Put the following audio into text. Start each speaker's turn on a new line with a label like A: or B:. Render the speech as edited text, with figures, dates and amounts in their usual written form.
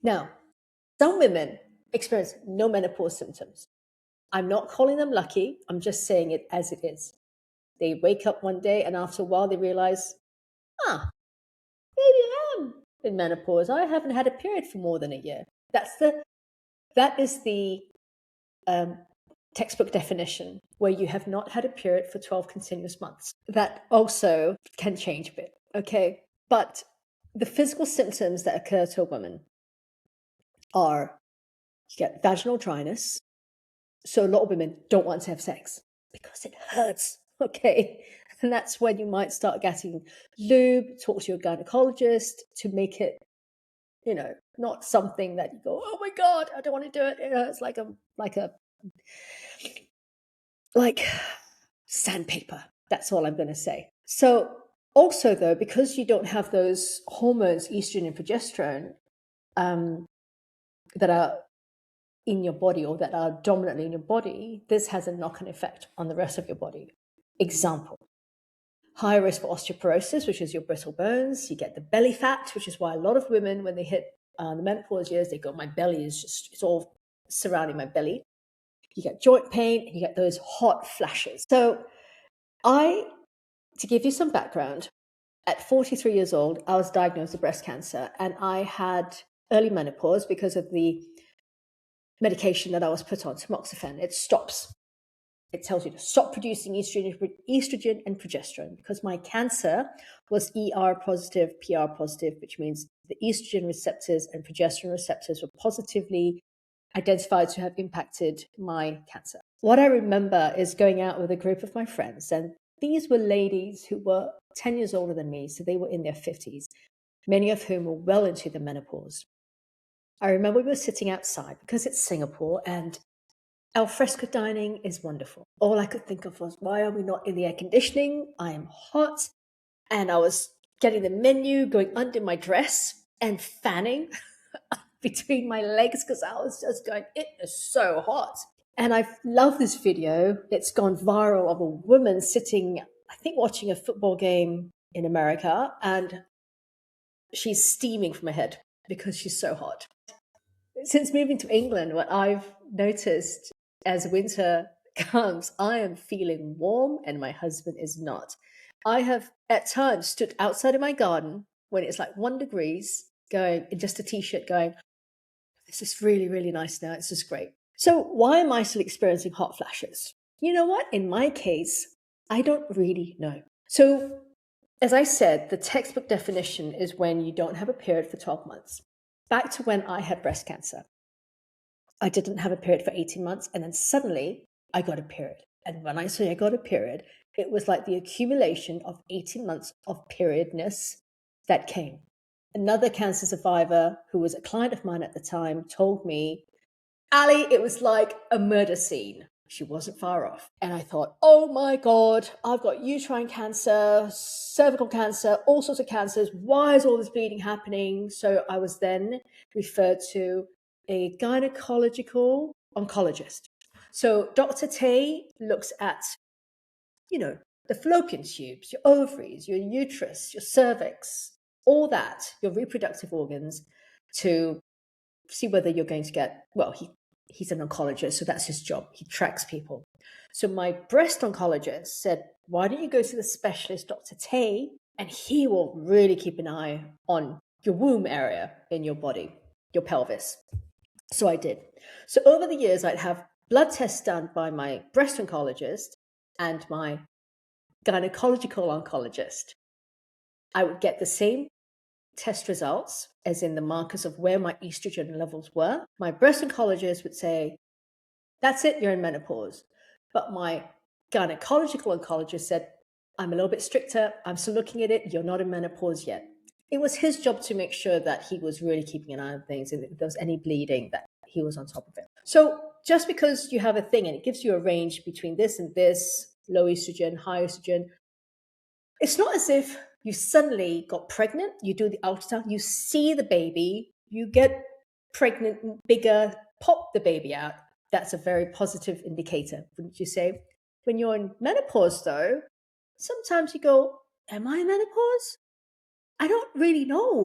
A: Now, some women experience no menopause symptoms. I'm not calling them lucky. I'm just saying it as it is. They wake up one day and after a while they realize, ah, maybe I am in menopause. I haven't had a period for more than a year. That is the um, textbook definition, where you have not had a period for 12 continuous months. That also can change a bit, okay? But the physical symptoms that occur to a woman are, you get vaginal dryness. So a lot of women don't want to have sex because it hurts, okay? And that's when you might start getting lube, talk to your gynecologist to make it, not something that you go, oh my God, I don't want to do it. It's like sandpaper. That's all I'm going to say. So also though, because you don't have those hormones, estrogen and progesterone, that are in your body or that are dominantly in your body, this has a knock-on effect on the rest of your body. Example, high risk for osteoporosis, which is your brittle bones. You get the belly fat, which is why a lot of women, when they hit the menopause years, they go, my belly is just, it's all surrounding my belly. You get joint pain and you get those hot flashes. So to give you some background, at 43 years old, I was diagnosed with breast cancer and I had early menopause because of the medication that I was put on, tamoxifen. It stops. It tells you to stop producing estrogen and progesterone because my cancer was ER positive, PR positive, which means the estrogen receptors and progesterone receptors were positively identified to have impacted my cancer. What I remember is going out with a group of my friends, and these were ladies who were 10 years older than me, so they were in their 50s, many of whom were well into the menopause. I remember we were sitting outside because it's Singapore and al fresco dining is wonderful. All I could think of was, why are we not in the air conditioning? I am hot. And I was getting the menu, going under my dress and fanning between my legs because I was just going, it is so hot. And I love this video. It's gone viral of a woman sitting, I think, watching a football game in America, and she's steaming from her head because she's so hot. Since moving to England, what I've noticed as winter comes, I am feeling warm and my husband is not. I have at times stood outside of my garden when it's like 1 degree, going in just a t-shirt going, this is really, really nice now. It's just great. So why am I still experiencing hot flashes? You know what? In my case, I don't really know. So as I said, the textbook definition is when you don't have a period for 12 months. Back to when I had breast cancer. I didn't have a period for 18 months and then suddenly I got a period. And when I say I got a period, it was like the accumulation of 18 months of periodness that came. Another cancer survivor who was a client of mine at the time told me, Ali, it was like a murder scene. She wasn't far off. And I thought, oh my God, I've got uterine cancer, cervical cancer, all sorts of cancers. Why is all this bleeding happening? So I was then referred to a gynecological oncologist. So Dr. Tay looks at, the fallopian tubes, your ovaries, your uterus, your cervix, all that, your reproductive organs, to see whether you're going to get, he's an oncologist, so that's his job. He tracks people. So my breast oncologist said, why don't you go to the specialist, Dr. Tay, and he will really keep an eye on your womb area in your body, your pelvis. So I did. So over the years, I'd have blood tests done by my breast oncologist and my gynecological oncologist. I would get the same test results, as in the markers of where my estrogen levels were. My breast oncologist would say, that's it, you're in menopause. But my gynecological oncologist said, I'm a little bit stricter. I'm still looking at it. You're not in menopause yet. It was his job to make sure that he was really keeping an eye on things, and if there was any bleeding, that he was on top of it. So just because you have a thing and it gives you a range between this and this, low estrogen, high estrogen, it's not as if you suddenly got pregnant, you do the ultrasound, you see the baby, you get pregnant, bigger, pop the baby out. That's a very positive indicator, wouldn't you say? When you're in menopause, though, sometimes you go, am I in menopause? I don't really know.